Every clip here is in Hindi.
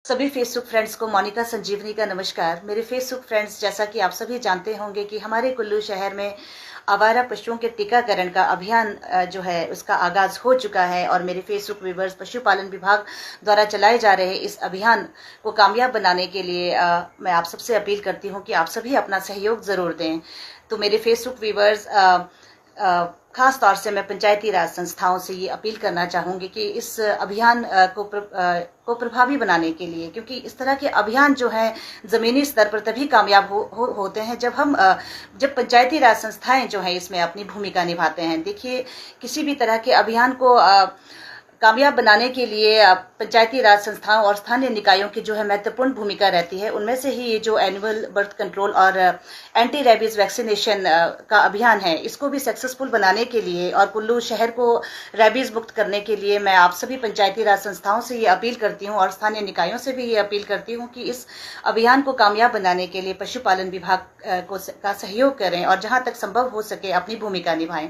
सभी फेसबुक फ्रेंड्स को मोनिका संजीवनी का नमस्कार। मेरे फेसबुक फ्रेंड्स, जैसा कि आप सभी जानते होंगे कि हमारे कुल्लू शहर में आवारा पशुओं के टीकाकरण का अभियान जो है उसका आगाज हो चुका है और मेरे फेसबुक व्यूवर्स पशुपालन विभाग द्वारा चलाए जा रहे इस अभियान को कामयाब बनाने के लिए मैं आप सबसे अपील करती हूं कि आप सभी अपना सहयोग जरूर दें। तो मेरे फेसबुक व्यूवर्स, खास तौर से मैं पंचायती राज संस्थाओं से ये अपील करना चाहूंगी कि इस अभियान को प्रभावी बनाने के लिए, क्योंकि इस तरह के अभियान जो हैं जमीनी स्तर पर तभी कामयाब होते हैं जब पंचायती राज संस्थाएं जो हैं इसमें अपनी भूमिका निभाते हैं। देखिए, किसी भी तरह के अभियान को कामयाब बनाने के लिए पंचायती राज संस्थाओं और स्थानीय निकायों की जो है महत्वपूर्ण भूमिका रहती है। उनमें से ही ये जो एनुअल बर्थ कंट्रोल और एंटी रेबीज वैक्सीनेशन का अभियान है, इसको भी सक्सेसफुल बनाने के लिए और कुल्लू शहर को रेबीज मुक्त करने के लिए मैं आप सभी पंचायती राज संस्थाओं से ये अपील करती हूँ और स्थानीय निकायों से भी ये अपील करती हूँ कि इस अभियान को कामयाब बनाने के लिए पशुपालन विभाग का सहयोग करें और जहाँ तक संभव हो सके अपनी भूमिका निभाएं।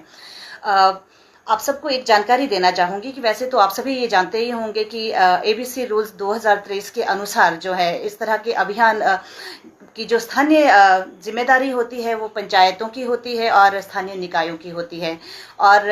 आप सबको एक जानकारी देना चाहूंगी कि वैसे तो आप सभी ये जानते ही होंगे कि एबीसी रूल्स 2023 के अनुसार जो है इस तरह के अभियान की जो स्थानीय जिम्मेदारी होती है वो पंचायतों की होती है और स्थानीय निकायों की होती है। और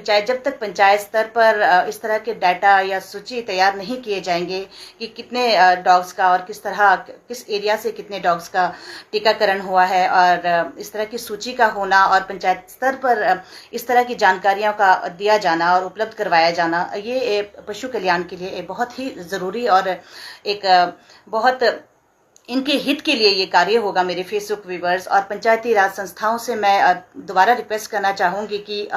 जब तक पंचायत स्तर पर इस तरह के डाटा या सूची तैयार नहीं किए जाएंगे कि कितने डॉग्स का और किस एरिया से कितने डॉग्स का टीकाकरण हुआ है और इस तरह की सूची का होना और पंचायत स्तर पर इस तरह की जानकारियों का दिया जाना और उपलब्ध करवाया जाना, ये पशु कल्याण के लिए बहुत ही जरूरी और एक बहुत इनके हित के लिए ये कार्य होगा। मेरे फेसबुक व्यूवर्स और पंचायती राज संस्थाओं से मैं दोबारा रिक्वेस्ट करना चाहूंगी कि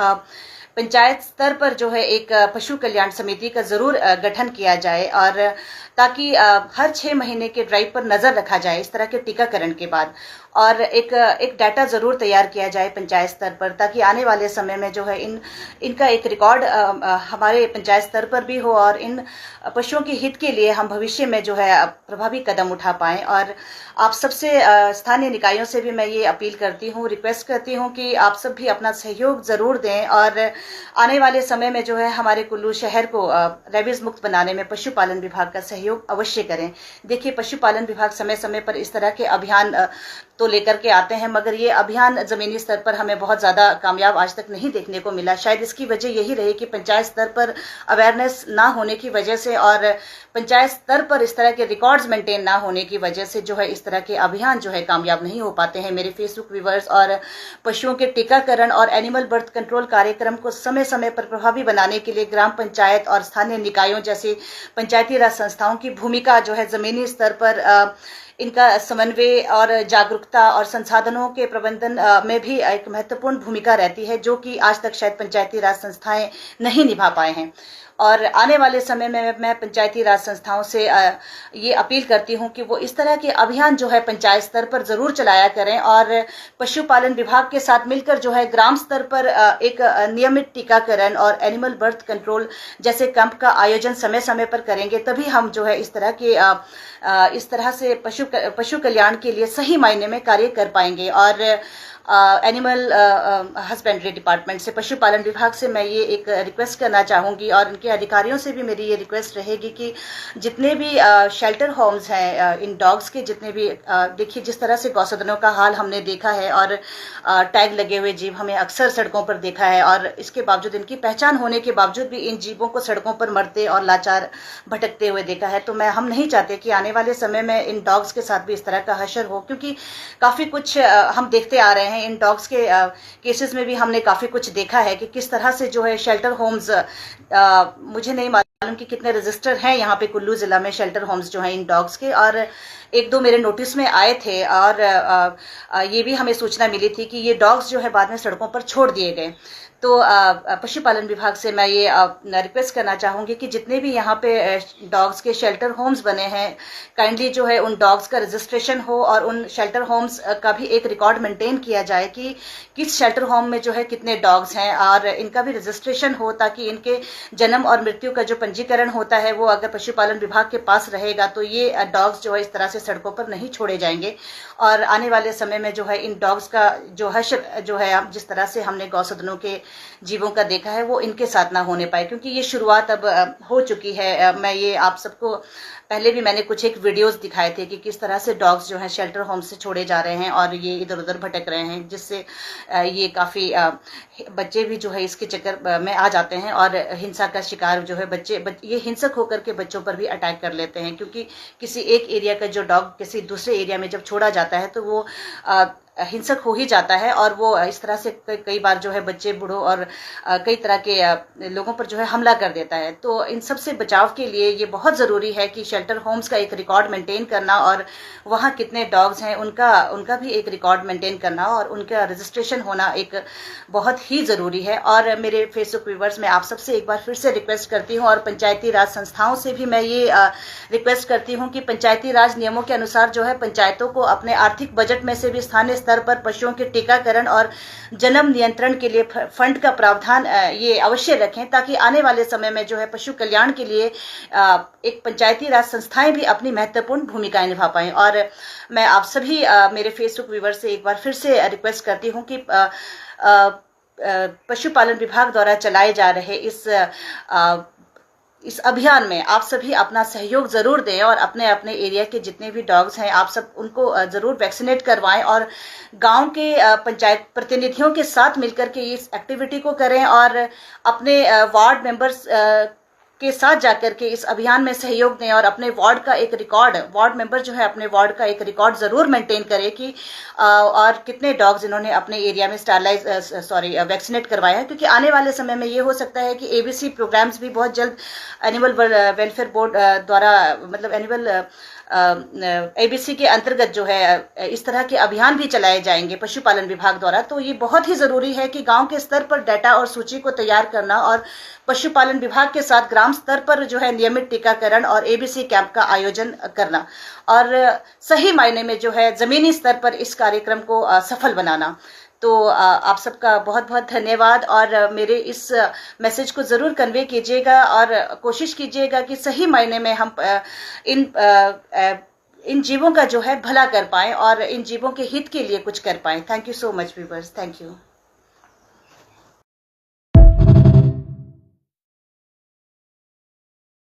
पंचायत स्तर पर जो है एक पशु कल्याण समिति का जरूर गठन किया जाए और ताकि हर 6 महीने के ड्राइव पर नजर रखा जाए इस तरह के टीकाकरण के बाद, और एक डाटा जरूर तैयार किया जाए पंचायत स्तर पर, ताकि आने वाले समय में जो है इनका एक रिकॉर्ड हमारे पंचायत स्तर पर भी हो और इन पशुओं के हित के लिए हम भविष्य में जो है प्रभावी कदम उठा पाएं। और आप सबसे स्थानीय निकायों से भी मैं ये अपील करती हूँ, रिक्वेस्ट करती हूँ कि आप सब भी अपना सहयोग जरूर दें और आने वाले समय में जो है हमारे कुल्लू शहर को रेबीज मुक्त बनाने में पशुपालन विभाग का सहयोग अवश्य करें। देखिए, पशुपालन विभाग समय समय पर इस तरह के अभियान तो लेकर के आते हैं, मगर ये अभियान जमीनी स्तर पर हमें बहुत ज्यादा कामयाब आज तक नहीं देखने को मिला। शायद इसकी वजह यही रही कि पंचायत स्तर पर अवेयरनेस ना होने की वजह से और पंचायत स्तर पर इस तरह के रिकॉर्ड्स मेंटेन ना होने की वजह से जो है इस तरह के अभियान जो है कामयाब नहीं हो पाते हैं। मेरे फेसबुक व्यूवर्स, और पशुओं के टीकाकरण और एनिमल बर्थ कंट्रोल कार्यक्रम को समय समय पर प्रभावी बनाने के लिए ग्राम पंचायत और स्थानीय निकायों जैसे पंचायती राज संस्थाओं की भूमिका जो है जमीनी स्तर पर इनका समन्वय और जागरूकता और संसाधनों के प्रबंधन में भी एक महत्वपूर्ण भूमिका रहती है, जो कि आज तक शायद पंचायती राज संस्थाएं नहीं निभा पाए हैं। और आने वाले समय में मैं पंचायती राज संस्थाओं से ये अपील करती हूँ कि वो इस तरह के अभियान जो है पंचायत स्तर पर जरूर चलाया करें और पशुपालन विभाग के साथ मिलकर जो है ग्राम स्तर पर एक नियमित टीकाकरण और एनिमल बर्थ कंट्रोल जैसे कैंप का आयोजन समय समय पर करेंगे, तभी हम जो है इस तरह से पशु कल्याण के लिए सही मायने में कार्य कर पाएंगे। और एनिमल हस्बेंड्री डिपार्टमेंट से, पशुपालन विभाग से मैं ये एक रिक्वेस्ट करना चाहूँगी और इनके अधिकारियों से भी मेरी ये रिक्वेस्ट रहेगी कि जितने भी शेल्टर होम्स हैं इन डॉग्स के, जितने भी देखिए जिस तरह से गौसदनों का हाल हमने देखा है और टैग लगे हुए जीव हमें अक्सर सड़कों पर देखा है, और इसके बावजूद इनकी पहचान होने के बावजूद भी इन जीवों को सड़कों पर मरते और लाचार भटकते हुए देखा है। तो हम नहीं चाहते कि आने वाले समय में इन डॉग्स के साथ भी इस तरह का हशर हो, क्योंकि काफ़ी कुछ हम देखते आ रहे हैं। इन डॉग्स के केसेस में भी हमने काफी कुछ देखा है कि किस तरह से जो है शेल्टर होम्स, मुझे नहीं मालूम कि कितने रजिस्टर हैं यहाँ पे कुल्लू जिला में शेल्टर होम्स जो हैं इन डॉग्स के, और 1-2 मेरे नोटिस में आए थे और ये भी हमें सूचना मिली थी कि ये डॉग्स जो है बाद में सड़कों पर छोड़ दिए गए। तो पशुपालन विभाग से मैं ये रिक्वेस्ट करना चाहूँगी कि जितने भी यहाँ पे डॉग्स के शेल्टर होम्स बने हैं, काइंडली जो है उन डॉग्स का रजिस्ट्रेशन हो और उन शेल्टर होम्स का भी एक रिकॉर्ड मेंटेन किया जाए कि किस शेल्टर होम में जो है कितने डॉग्स हैं, और इनका भी रजिस्ट्रेशन हो ताकि इनके जन्म और मृत्यु का जो पंजीकरण होता है वो अगर पशुपालन विभाग के पास रहेगा तो ये डॉग्स जो है इस तरह से सड़कों पर नहीं छोड़े जाएंगे। और आने वाले समय में जो है इन डॉग्स का जो हश्र जो है जिस तरह से हमने गौसदनों के जीवों का देखा है वो इनके साथ ना होने पाए, क्योंकि ये शुरुआत अब हो चुकी है। मैं ये आप सबको पहले भी मैंने कुछ एक वीडियोस दिखाए थे कि किस तरह से डॉग्स जो हैं शेल्टर होम से छोड़े जा रहे हैं और ये इधर उधर भटक रहे हैं, जिससे ये काफ़ी बच्चे भी जो है इसके चक्कर में आ जाते हैं और हिंसा का शिकार जो है बच्चे ये हिंसक होकर के बच्चों पर भी अटैक कर लेते हैं, क्योंकि किसी एक एरिया का जो डॉग किसी दूसरे एरिया में जब छोड़ा जाता है तो वो हिंसक हो ही जाता है और वो इस तरह से कई बार जो है बच्चे, बूढ़ों और कई तरह के लोगों पर जो है हमला कर देता है। तो इन सब से बचाव के लिए ये बहुत ज़रूरी है कि शेल्टर होम्स का एक रिकॉर्ड मेंटेन करना और वहाँ कितने डॉग्स हैं उनका भी एक रिकॉर्ड मेंटेन करना और उनका रजिस्ट्रेशन होना एक बहुत ही ज़रूरी है। और मेरे फेसबुक व्यूवर्स, मैं आप सबसे एक बार फिर से रिक्वेस्ट करती हूँ और पंचायती राज संस्थाओं से भी मैं ये रिक्वेस्ट करती हूँ कि पंचायती राज नियमों के अनुसार जो है पंचायतों को अपने आर्थिक बजट में से भी स्थानीय स्तर पर पशुओं के टीकाकरण और जन्म नियंत्रण के लिए फंड का प्रावधान ये अवश्य रखें, ताकि आने वाले समय में जो है पशु कल्याण के लिए एक पंचायती राज संस्थाएं भी अपनी महत्वपूर्ण भूमिकाएं निभा पाएं। और मैं आप सभी मेरे फेसबुक व्यूवर से एक बार फिर से रिक्वेस्ट करती हूं कि पशुपालन विभाग द्वारा चलाए जा रहे इस अभियान में आप सभी अपना सहयोग जरूर दें और अपने अपने एरिया के जितने भी डॉग्स हैं आप सब उनको जरूर वैक्सीनेट करवाएं और गांव के पंचायत प्रतिनिधियों के साथ मिलकर के इस एक्टिविटी को करें और अपने वार्ड मेंबर्स के साथ जाकर के इस अभियान में सहयोग दें और अपने वार्ड का एक रिकॉर्ड, वार्ड मेंबर जो है अपने वार्ड का एक रिकॉर्ड जरूर मेंटेन करें कि और कितने डॉग्स इन्होंने अपने एरिया में वैक्सीनेट करवाया है, क्योंकि आने वाले समय में ये हो सकता है कि एबीसी प्रोग्राम्स भी बहुत जल्द एनिमल वेलफेयर बोर्ड द्वारा मतलब एनिमल एबीसी के अंतर्गत जो है इस तरह के अभियान भी चलाए जाएंगे पशुपालन विभाग द्वारा। तो ये बहुत ही जरूरी है कि गांव के स्तर पर डाटा और सूची को तैयार करना और पशुपालन विभाग के साथ ग्राम स्तर पर जो है नियमित टीकाकरण और एबीसी कैंप का आयोजन करना और सही मायने में जो है जमीनी स्तर पर इस कार्यक्रम को सफल बनाना। तो आप सबका बहुत बहुत धन्यवाद और मेरे इस मैसेज को ज़रूर कन्वे कीजिएगा और कोशिश कीजिएगा कि सही मायने में हम इन जीवों का जो है भला कर पाएं और इन जीवों के हित के लिए कुछ कर पाएं। Thank you so much viewers, thank you.